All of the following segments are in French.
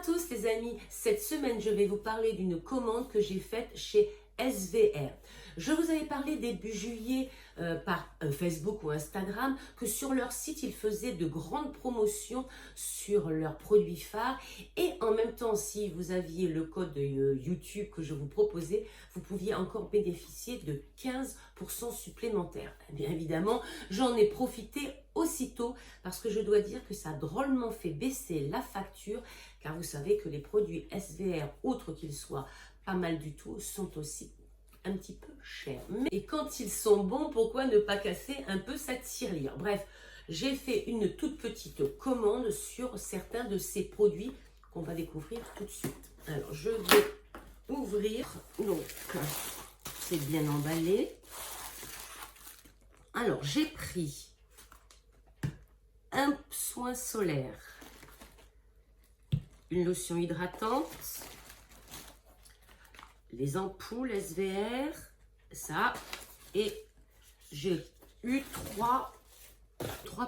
tous les amis, cette semaine je vais vous parler d'une commande que j'ai faite chez SVR. Je vous avais parlé début juillet par Facebook ou Instagram que sur leur site ils faisaient de grandes promotions sur leurs produits phares et en même temps si vous aviez le code YouTube que je vous proposais, vous pouviez encore bénéficier de 15% supplémentaires. Et bien évidemment, j'en ai profité aussitôt parce que je dois dire que ça a drôlement fait baisser la facture car vous savez que les produits SVR, outre qu'ils soient pas mal du tout, sont aussi un petit peu chers. Et quand ils sont bons, pourquoi ne pas casser un peu sa tirelire? Bref, j'ai fait une toute petite commande sur certains de ces produits qu'on va découvrir tout de suite. Alors, je vais ouvrir. Donc, c'est bien emballé. Alors, j'ai pris un soin solaire, une lotion hydratante, les ampoules SVR, ça, et j'ai eu trois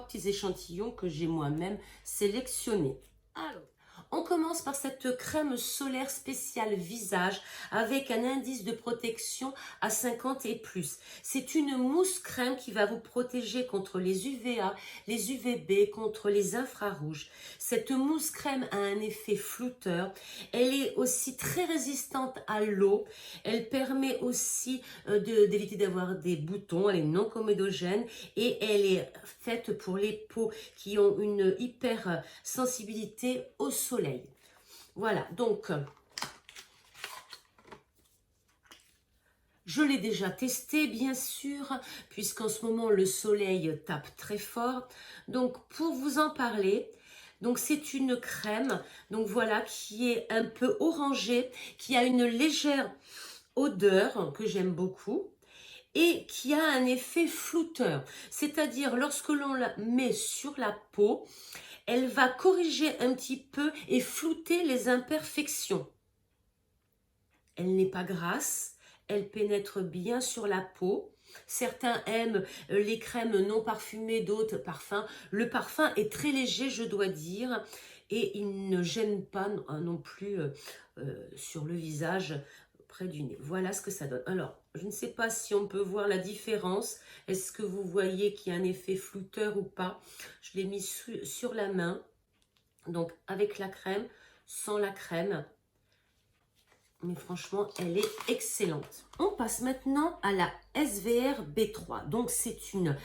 petits échantillons que j'ai moi-même sélectionnés. Alors, on commence par cette crème solaire spéciale visage avec un indice de protection à 50 et plus. C'est une mousse crème qui va vous protéger contre les UVA, les UVB, contre les infrarouges. Cette mousse crème a un effet flouteur. Elle est aussi très résistante à l'eau. Elle permet aussi d'éviter d'avoir des boutons. Elle est non comédogène et elle est faite pour les peaux qui ont une hyper sensibilité au soleil. Voilà, donc je l'ai déjà testé bien sûr, puisqu'en ce moment le soleil tape très fort. Donc pour vous en parler, donc c'est une crème, donc voilà, qui est un peu orangée, qui a une légère odeur que j'aime beaucoup et qui a un effet flouteur. C'est-à-dire lorsque l'on la met sur la peau, elle va corriger un petit peu et flouter les imperfections. Elle n'est pas grasse, elle pénètre bien sur la peau. Certains aiment les crèmes non parfumées, d'autres parfums. Le parfum est très léger, je dois dire, et il ne gêne pas non plus sur le visage près du nez. Voilà ce que ça donne. Alors, je ne sais pas si on peut voir la différence. Est-ce que vous voyez qu'il y a un effet flouteur ou pas? Je l'ai mis sur la main, donc avec la crème, sans la crème. Mais franchement, elle est excellente. On passe maintenant à la SVR B3. Donc, c'est une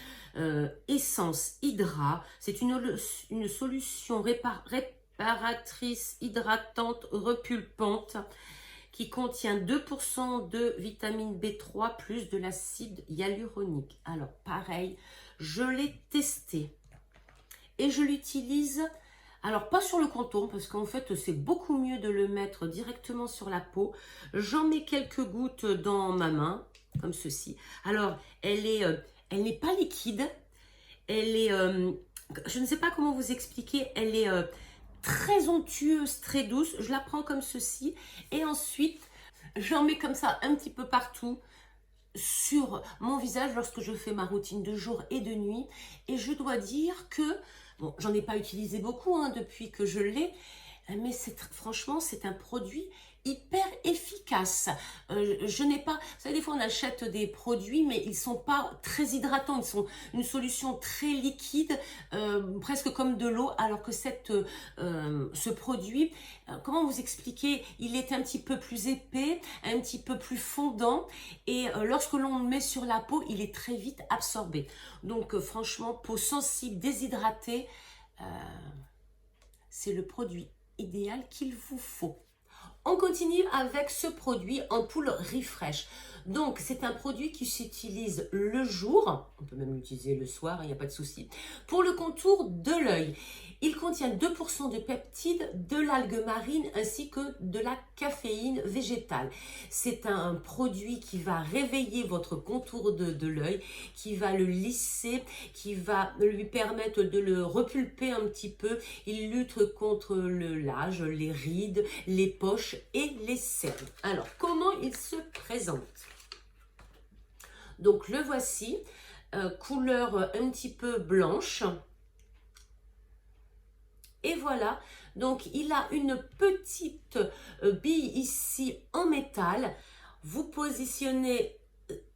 essence hydra. C'est une solution réparatrice, hydratante, repulpante qui contient 2% de vitamine B3 plus de l'acide hyaluronique. Alors, pareil, je l'ai testé et je l'utilise. Alors, pas sur le contour, parce qu'en fait, c'est beaucoup mieux de le mettre directement sur la peau. J'en mets quelques gouttes dans ma main, comme ceci. Alors, elle n'est pas liquide. Elle est, je ne sais pas comment vous expliquer, elle est très onctueuse, très douce. Je la prends comme ceci. Et ensuite, j'en mets comme ça un petit peu partout sur mon visage lorsque je fais ma routine de jour et de nuit. Et je dois dire que bon, j'en ai pas utilisé beaucoup depuis que je l'ai, mais franchement, c'est un produit hyper efficace. Je n'ai pas, vous savez, des fois on achète des produits, mais ils sont pas très hydratants, ils sont une solution très liquide, presque comme de l'eau, alors que ce produit, comment vous expliquer, il est un petit peu plus épais, un petit peu plus fondant, et lorsque l'on le met sur la peau, il est très vite absorbé. Donc franchement, peau sensible, déshydratée, c'est le produit idéal qu'il vous faut. On continue avec ce produit Ampoule Refresh. Donc, c'est un produit qui s'utilise le jour, on peut même l'utiliser le soir, il n'y a pas de souci, pour le contour de l'œil. Il contient 2% de peptides, de l'algue marine ainsi que de la caféine végétale. C'est un produit qui va réveiller votre contour de l'œil, qui va le lisser, qui va lui permettre de le repulper un petit peu. Il lutte contre l'âge, les rides, les poches et les cernes. Alors, comment il se présente? Donc, le voici, couleur un petit peu blanche. Et voilà, donc il a une petite bille ici en métal. Vous positionnez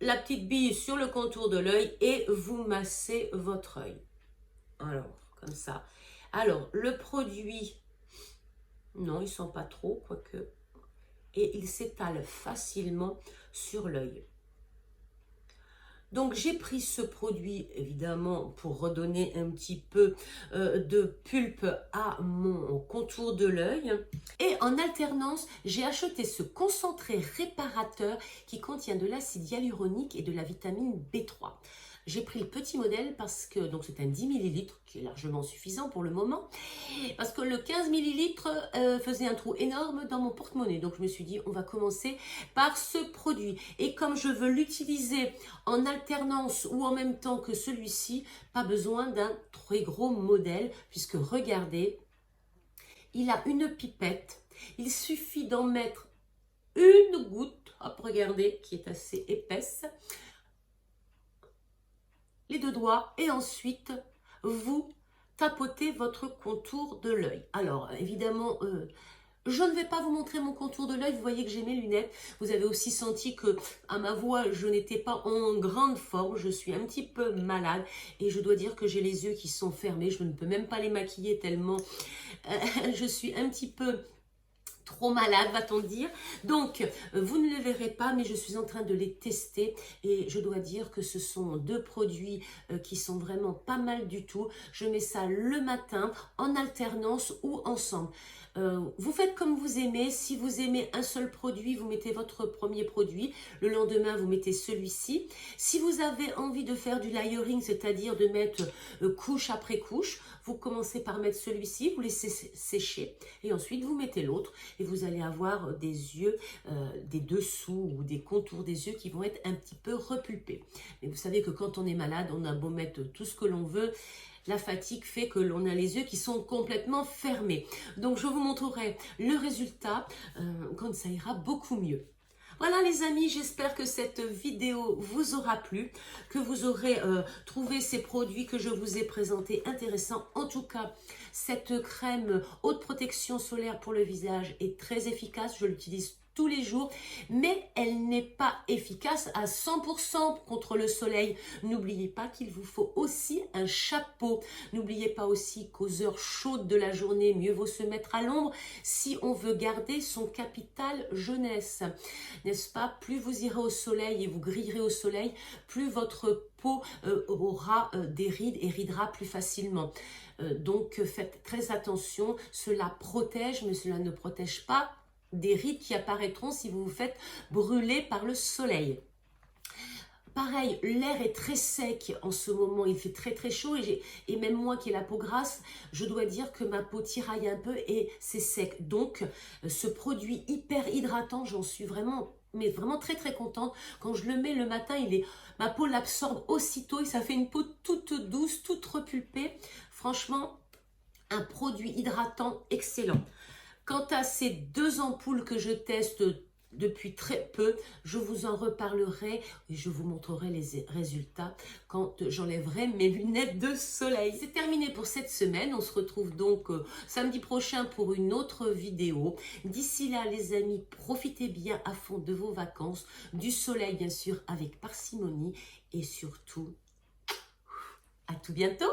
la petite bille sur le contour de l'œil et vous massez votre œil. Alors, comme ça. Alors, le produit, non, il ne sent pas trop, quoique. Et il s'étale facilement sur l'œil. Donc j'ai pris ce produit évidemment pour redonner un petit peu de pulpe à mon contour de l'œil. Et en alternance, j'ai acheté ce concentré réparateur qui contient de l'acide hyaluronique et de la vitamine B3. J'ai pris le petit modèle parce que donc c'est un 10 ml qui est largement suffisant pour le moment. Parce que le 15 ml faisait un trou énorme dans mon porte-monnaie. Donc je me suis dit on va commencer par ce produit. Et comme je veux l'utiliser en alternance ou en même temps que celui-ci, pas besoin d'un très gros modèle. Puisque regardez, il a une pipette. Il suffit d'en mettre une goutte. Hop, regardez, qui est assez épaisse. Les deux doigts et ensuite vous tapotez votre contour de l'œil. Alors évidemment, je ne vais pas vous montrer mon contour de l'œil, vous voyez que j'ai mes lunettes. Vous avez aussi senti que à ma voix, je n'étais pas en grande forme, je suis un petit peu malade et je dois dire que j'ai les yeux qui sont fermés, je ne peux même pas les maquiller tellement je suis un petit peu trop malade, va-t-on dire. Donc, vous ne les verrez pas, mais je suis en train de les tester et je dois dire que ce sont deux produits qui sont vraiment pas mal du tout. Je mets ça le matin en alternance ou ensemble. Vous faites comme vous aimez. Si vous aimez un seul produit, vous mettez votre premier produit. Le lendemain, vous mettez celui-ci. Si vous avez envie de faire du layering, c'est-à-dire de mettre couche après couche, vous commencez par mettre celui-ci, vous laissez sécher et ensuite vous mettez l'autre et vous allez avoir des yeux, des dessous ou des contours des yeux qui vont être un petit peu repulpés. Mais vous savez que quand on est malade, on a beau mettre tout ce que l'on veut, la fatigue fait que l'on a les yeux qui sont complètement fermés. Donc je vous montrerai le résultat quand ça ira beaucoup mieux. Voilà les amis, j'espère que cette vidéo vous aura plu, que vous aurez trouvé ces produits que je vous ai présentés intéressants. En tout cas, cette crème haute protection solaire pour le visage est très efficace, je l'utilise tous les jours, mais elle n'est pas efficace à 100% contre le soleil. N'oubliez pas qu'il vous faut aussi un chapeau. N'oubliez pas aussi qu'aux heures chaudes de la journée, mieux vaut se mettre à l'ombre si on veut garder son capital jeunesse. N'est-ce pas? Plus vous irez au soleil et vous grillerez au soleil, plus votre peau aura des rides et ridera plus facilement. Donc faites très attention, cela protège, mais cela ne protège pas des rides qui apparaîtront si vous vous faites brûler par le soleil. Pareil, l'air est très sec en ce moment, il fait très très chaud et même moi qui ai la peau grasse, je dois dire que ma peau tiraille un peu et c'est sec. Donc ce produit hyper hydratant, j'en suis vraiment, mais vraiment très très contente. Quand je le mets le matin, ma peau l'absorbe aussitôt et ça fait une peau toute douce, toute repulpée. Franchement, un produit hydratant excellent. Quant à ces deux ampoules que je teste depuis très peu, je vous en reparlerai et je vous montrerai les résultats quand j'enlèverai mes lunettes de soleil. C'est terminé pour cette semaine. On se retrouve donc samedi prochain pour une autre vidéo. D'ici là, les amis, profitez bien à fond de vos vacances, du soleil bien sûr avec parcimonie et surtout, à tout bientôt.